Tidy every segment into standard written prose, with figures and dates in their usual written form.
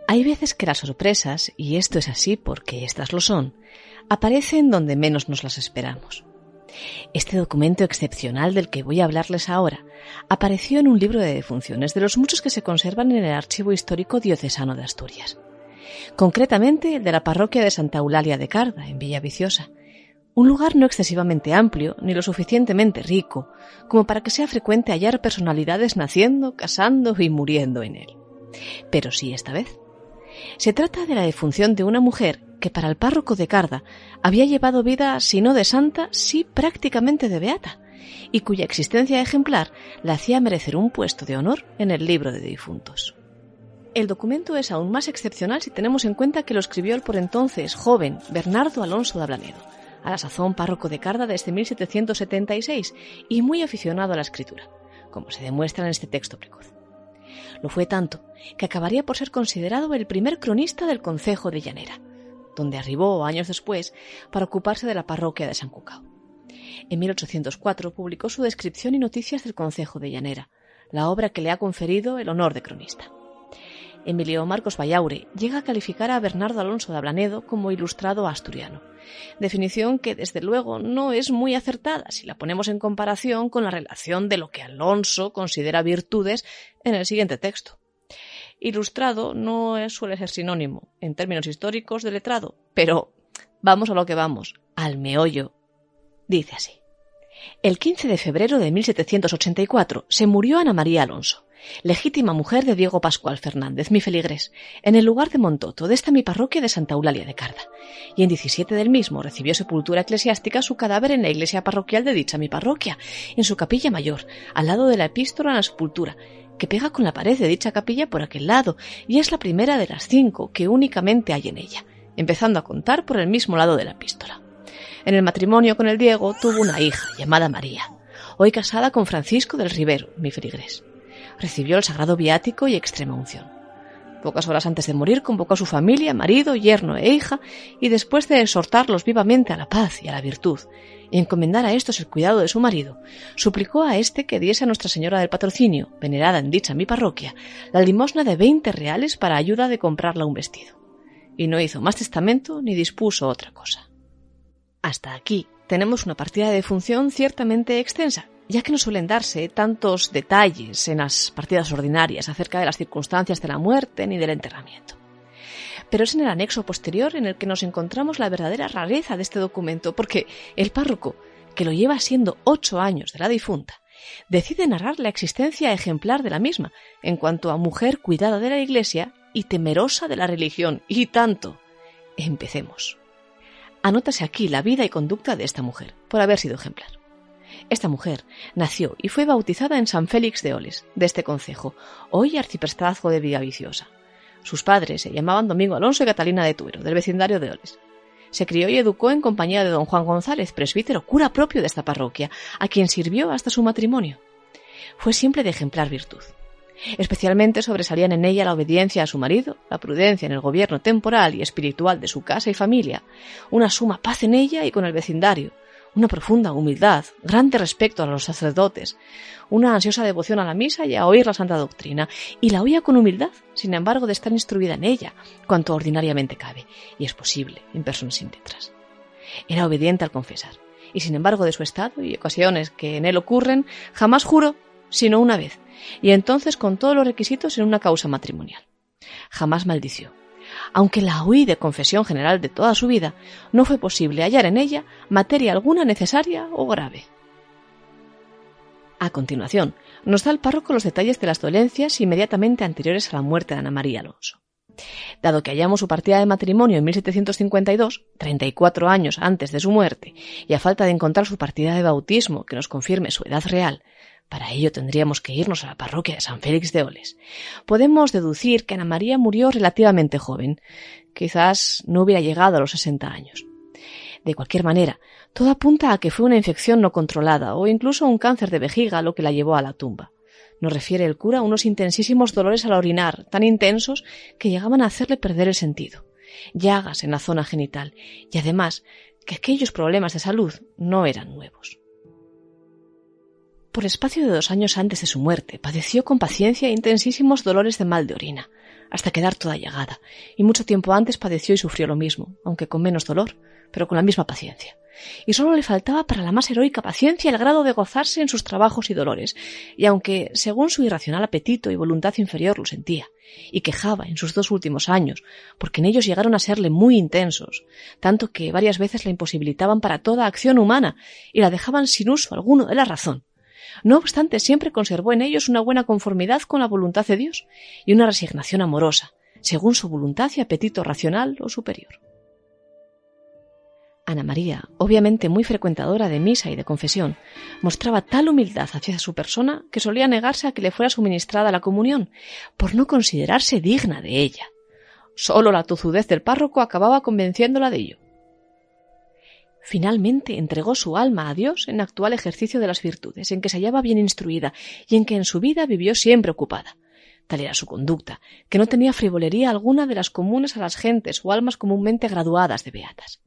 Hay veces que las sorpresas, y esto es así porque estas lo son, aparecen donde menos nos las esperamos. Este documento excepcional del que voy a hablarles ahora apareció en un libro de defunciones de los muchos que se conservan en el Archivo Histórico Diocesano de Asturias. Concretamente el de la parroquia de Santa Eulalia de Carda, en Villaviciosa, un lugar no excesivamente amplio ni lo suficientemente rico como para que sea frecuente hallar personalidades naciendo, casando y muriendo en él. Pero sí esta vez. Se trata de la defunción de una mujer que para el párroco de Carda había llevado vida, si no de santa, sí prácticamente de beata, y cuya existencia ejemplar la hacía merecer un puesto de honor en el libro de difuntos. El documento es aún más excepcional si tenemos en cuenta que lo escribió el por entonces joven Bernardo Alonso de Ablanedo, a la sazón párroco de Carda desde 1776 y muy aficionado a la escritura, como se demuestra en este texto precoz. Lo fue tanto que acabaría por ser considerado el primer cronista del concejo de Llanera, donde arribó años después para ocuparse de la parroquia de San Cucao. En 1804 publicó su descripción y noticias del concejo de Llanera, la obra que le ha conferido el honor de cronista. Emilio Marcos Vallaure llega a calificar a Bernardo Alonso de Ablanedo como ilustrado asturiano, definición que desde luego no es muy acertada si la ponemos en comparación con la relación de lo que Alonso considera virtudes en el siguiente texto. Ilustrado no suele ser sinónimo, en términos históricos, de letrado, pero vamos a lo que vamos, al meollo. Dice así: el 15 de febrero de 1784 se murió Ana María Alonso, legítima mujer de Diego Pascual Fernández, mi feligrés, en el lugar de Montoto, de esta mi parroquia de Santa Eulalia de Carda, y en 17 del mismo recibió sepultura eclesiástica su cadáver en la iglesia parroquial de dicha mi parroquia, en su capilla mayor, al lado de la epístola en la sepultura, que pega con la pared de dicha capilla por aquel lado, y es la primera de las 5 que únicamente hay en ella, empezando a contar por el mismo lado de la epístola. En el matrimonio con el Diego tuvo una hija llamada María, hoy casada con Francisco del Rivero, mi feligrés. Recibió el sagrado viático y extrema unción. Pocas horas antes de morir convocó a su familia, marido, yerno e hija, y después de exhortarlos vivamente a la paz y a la virtud, y encomendar a estos el cuidado de su marido, suplicó a éste que diese a Nuestra Señora del Patrocinio, venerada en dicha mi parroquia, la limosna de 20 reales para ayuda de comprarla un vestido. Y no hizo más testamento ni dispuso otra cosa. Hasta aquí tenemos una partida de defunción ciertamente extensa, ya que no suelen darse tantos detalles en las partidas ordinarias acerca de las circunstancias de la muerte ni del enterramiento. Pero es en el anexo posterior en el que nos encontramos la verdadera rareza de este documento, porque el párroco, que lo lleva siendo 8 años de la difunta, decide narrar la existencia ejemplar de la misma, en cuanto a mujer cuidada de la Iglesia y temerosa de la religión, y tanto. Empecemos. Anótase aquí la vida y conducta de esta mujer, por haber sido ejemplar. Esta mujer nació y fue bautizada en San Félix de Oles, de este concejo, hoy arciprestazgo de Villaviciosa. Sus padres se llamaban Domingo Alonso y Catalina de Tuero, del vecindario de Oles. Se crió y educó en compañía de don Juan González, presbítero, cura propio de esta parroquia, a quien sirvió hasta su matrimonio. Fue siempre de ejemplar virtud. Especialmente sobresalían en ella la obediencia a su marido, la prudencia en el gobierno temporal y espiritual de su casa y familia, una suma paz en ella y con el vecindario, una profunda humildad, grande respeto a los sacerdotes, una ansiosa devoción a la misa y a oír la santa doctrina, y la oía con humildad, sin embargo de estar instruida en ella, cuanto ordinariamente cabe, y es posible en personas sin letras. Era obediente al confesar, y sin embargo de su estado y ocasiones que en él ocurren, jamás juró, sino una vez, y entonces con todos los requisitos en una causa matrimonial. Jamás maldició. Aunque la oí de confesión general de toda su vida, no fue posible hallar en ella materia alguna necesaria o grave. A continuación, nos da el párroco los detalles de las dolencias inmediatamente anteriores a la muerte de Ana María Alonso. Dado que hallamos su partida de matrimonio en 1752, 34 años antes de su muerte, y a falta de encontrar su partida de bautismo que nos confirme su edad real, para ello tendríamos que irnos a la parroquia de San Félix de Oles, podemos deducir que Ana María murió relativamente joven, quizás no hubiera llegado a los 60 años. De cualquier manera, todo apunta a que fue una infección no controlada o incluso un cáncer de vejiga lo que la llevó a la tumba. Nos refiere el cura a unos intensísimos dolores al orinar, tan intensos que llegaban a hacerle perder el sentido, llagas en la zona genital y además que aquellos problemas de salud no eran nuevos. Por espacio de 2 años antes de su muerte, padeció con paciencia intensísimos dolores de mal de orina, hasta quedar toda llagada, y mucho tiempo antes padeció y sufrió lo mismo, aunque con menos dolor, pero con la misma paciencia. Y solo le faltaba para la más heroica paciencia el grado de gozarse en sus trabajos y dolores, y aunque, según su irracional apetito y voluntad inferior, lo sentía, y quejaba en sus 2 últimos años, porque en ellos llegaron a serle muy intensos, tanto que varias veces la imposibilitaban para toda acción humana y la dejaban sin uso alguno de la razón. No obstante, siempre conservó en ellos una buena conformidad con la voluntad de Dios y una resignación amorosa, según su voluntad y apetito racional o superior. Ana María, obviamente muy frecuentadora de misa y de confesión, mostraba tal humildad hacia su persona que solía negarse a que le fuera suministrada la comunión, por no considerarse digna de ella. Solo la tozudez del párroco acababa convenciéndola de ello. Finalmente entregó su alma a Dios en actual ejercicio de las virtudes, en que se hallaba bien instruida y en que en su vida vivió siempre ocupada. Tal era su conducta, que no tenía frivolería alguna de las comunes a las gentes o almas comúnmente graduadas de beatas.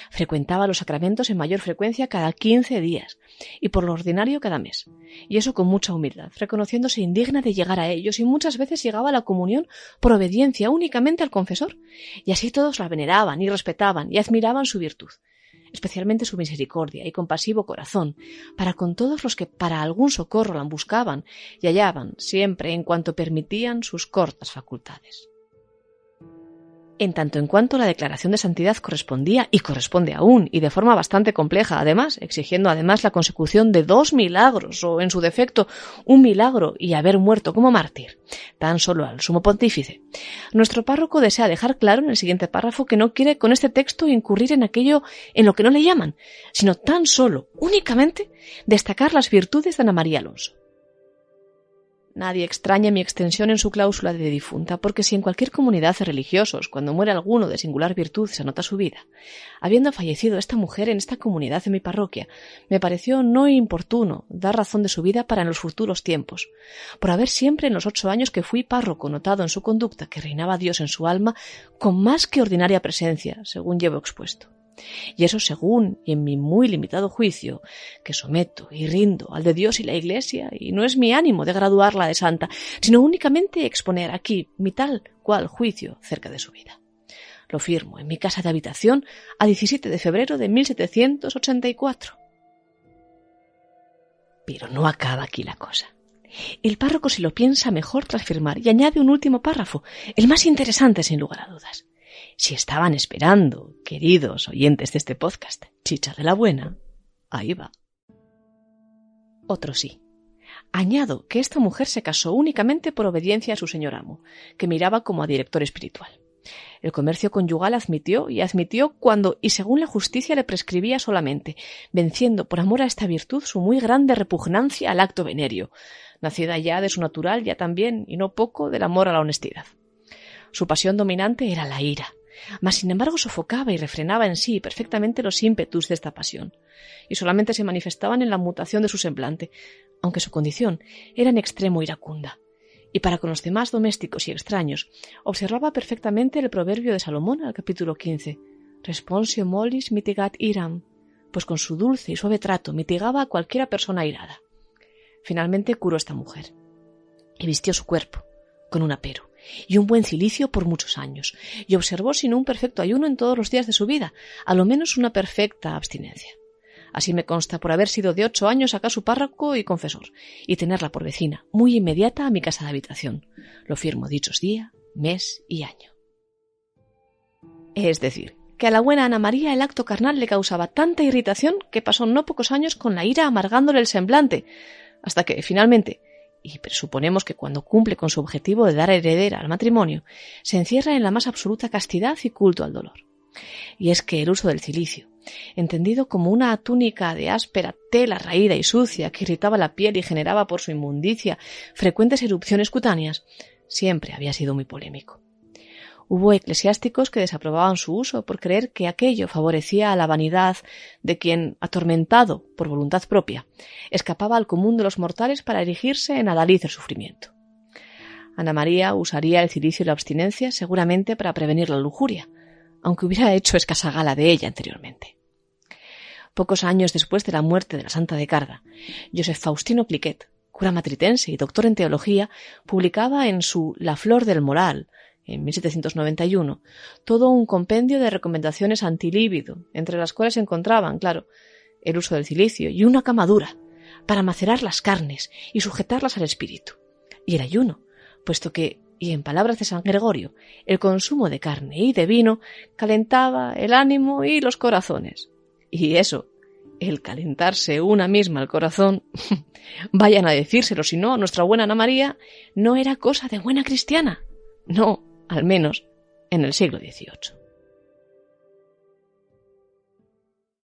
Frecuentaba los sacramentos en mayor frecuencia cada 15 días y por lo ordinario cada mes, y eso con mucha humildad, reconociéndose indigna de llegar a ellos, y muchas veces llegaba a la comunión por obediencia únicamente al confesor, y así todos la veneraban y respetaban y admiraban su virtud, especialmente su misericordia y compasivo corazón, para con todos los que para algún socorro la buscaban y hallaban siempre en cuanto permitían sus cortas facultades. En tanto en cuanto la declaración de santidad correspondía y corresponde aún, y de forma bastante compleja además, exigiendo además la consecución de 2 milagros, o en su defecto un milagro y haber muerto como mártir, tan solo al sumo pontífice, nuestro párroco desea dejar claro en el siguiente párrafo que no quiere con este texto incurrir en aquello en lo que no le llaman, sino tan solo, únicamente, destacar las virtudes de Ana María Alonso. Nadie extraña mi extensión en su cláusula de difunta, porque si en cualquier comunidad de religiosos, cuando muere alguno de singular virtud, se anota su vida, habiendo fallecido esta mujer en esta comunidad de mi parroquia, me pareció no importuno dar razón de su vida para en los futuros tiempos, por haber siempre en los 8 años que fui párroco notado en su conducta que reinaba Dios en su alma con más que ordinaria presencia, según llevo expuesto. Y eso según y en mi muy limitado juicio, que someto y rindo al de Dios y la Iglesia, y no es mi ánimo de graduarla de santa, sino únicamente exponer aquí mi tal cual juicio cerca de su vida. Lo firmo en mi casa de habitación a 17 de febrero de 1784. Pero no acaba aquí la cosa. El párroco se lo piensa mejor tras firmar y añade un último párrafo, el más interesante sin lugar a dudas. Si estaban esperando, queridos oyentes de este podcast, chicha de la buena, ahí va. Otro sí. Añado que esta mujer se casó únicamente por obediencia a su señor amo, que miraba como a director espiritual. El comercio conyugal admitió cuando y según la justicia le prescribía solamente, venciendo por amor a esta virtud su muy grande repugnancia al acto venéreo, nacida ya de su natural, ya también, y no poco, del amor a la honestidad. Su pasión dominante era la ira, mas sin embargo sofocaba y refrenaba en sí perfectamente los ímpetus de esta pasión, y solamente se manifestaban en la mutación de su semblante, aunque su condición era en extremo iracunda. Y para con los demás domésticos y extraños, observaba perfectamente el proverbio de Salomón al capítulo 15, responsio mollis mitigat iram, pues con su dulce y suave trato mitigaba a cualquiera persona airada. Finalmente curó esta mujer, y vistió su cuerpo, con un apero, y un buen cilicio por muchos años, y observó sin un perfecto ayuno en todos los días de su vida, a lo menos una perfecta abstinencia. Así me consta por haber sido de 8 años acá su párroco y confesor, y tenerla por vecina, muy inmediata a mi casa de habitación. Lo firmo dichos día, mes y año. Es decir, que a la buena Ana María el acto carnal le causaba tanta irritación que pasó no pocos años con la ira amargándole el semblante, hasta que, finalmente, y presuponemos que cuando cumple con su objetivo de dar heredera al matrimonio, se encierra en la más absoluta castidad y culto al dolor. Y es que el uso del cilicio, entendido como una túnica de áspera tela raída y sucia que irritaba la piel y generaba por su inmundicia frecuentes erupciones cutáneas, siempre había sido muy polémico. Hubo eclesiásticos que desaprobaban su uso por creer que aquello favorecía a la vanidad de quien, atormentado por voluntad propia, escapaba al común de los mortales para erigirse en adalid del sufrimiento. Ana María usaría el cilicio y la abstinencia seguramente para prevenir la lujuria, aunque hubiera hecho escasa gala de ella anteriormente. Pocos años después de la muerte de la Santa de Carda, Joseph Faustino Cliquet, cura matritense y doctor en teología, publicaba en su La flor del moral, en 1791, todo un compendio de recomendaciones antilíbido, entre las cuales se encontraban, claro, el uso del cilicio y una cama dura, para macerar las carnes y sujetarlas al espíritu, y el ayuno, puesto que, y en palabras de San Gregorio, el consumo de carne y de vino calentaba el ánimo y los corazones. Y eso, el calentarse una misma el corazón, vayan a decírselo, si no, nuestra buena Ana María no era cosa de buena cristiana. No, al menos en el siglo XVIII.